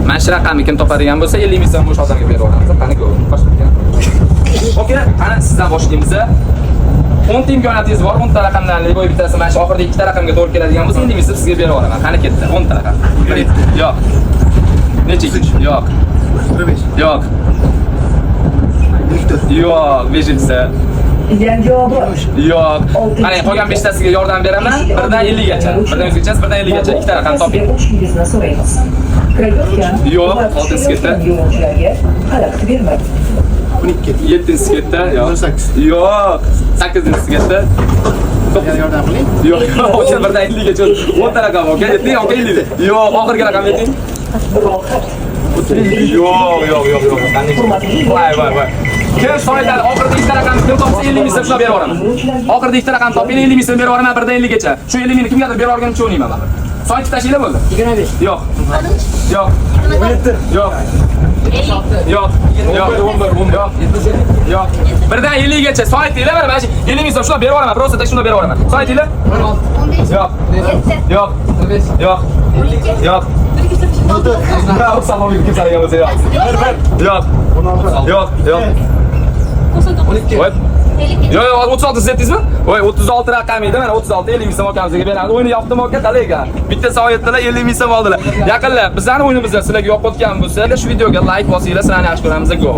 Mana shu raqamni kim topadigan bo'lsa 50 ming so'm o'sha odamga berib yuboramiz. Qani go. Okey, qani sizdan boshlaymiz. 10 ta imkoniyatingiz bor. 10 ta raqamlarni bo'yi bittasi mana shu oxirgi 2 ta raqamga to'g'ri keladigan bo'lsa 50 ming so'm sizga berib yuboraman. Qani ketdi? 10 ta raqam. Yo'q. Nechi? Yo'q. 5. Yo'q. Yo'q, 5-si. Javobi Yo'q. Qani qolgan 5 tasiga yordam beraman. Birdan 50 gacha. Birdan 100 gacha, birdan 50 gacha. 2 ta raqam toping. Yo'q, 6-si ketdi. Xalaqit bermadi. 7-si ketdi. Yo'q. 18. Yo'q. 8-si ketdi. Yordam qiling. Yo'q, o'sha birdan 50 gacha. 10 ta raqam, okey? Yeting, okey 50. Yo'q, oxirgi raqam yeting. Yo'q. Voy. Kim so'yadi? Oxirgi 2 ta raqam kim topsa 50 ming so'm berib yuboraman. Oxirgi 2 ta raqam toping 50 ming so'm berib yuboraman, birdan 50 gacha. Shu 50 mingni kimgadir berib yuborganim uchun o'ynayman men. So'yib tashinglar bo'ldi. 25. Yo'q. Yo'q. 11. Birdan 50 gacha so'ytinglar, mana shu 50 ming so'm shuna berib yuboraman. Prosta shunda berib yuboraman. So'ytinglar. 15. Yo'q. 7. Yo'q. 12. Yo'q. Salomlik kim saragan bo'lsa yo'q. Yo'q. 12. Yo'q, 36 zetdingizmi? Voy, 36 raqam edi. Mana 36 50 ming so'm okamizga beramiz. O'yini yoqdimi aka, talaga. Bitta so'yatdilar 50 ming so'm oldilar. Yaqinlar, bizning o'yinimizda sizlarga yoqayotgan bo'lsa, shu videoga like bosinglar, sizlarni yaxshi ko'ramiz. Go.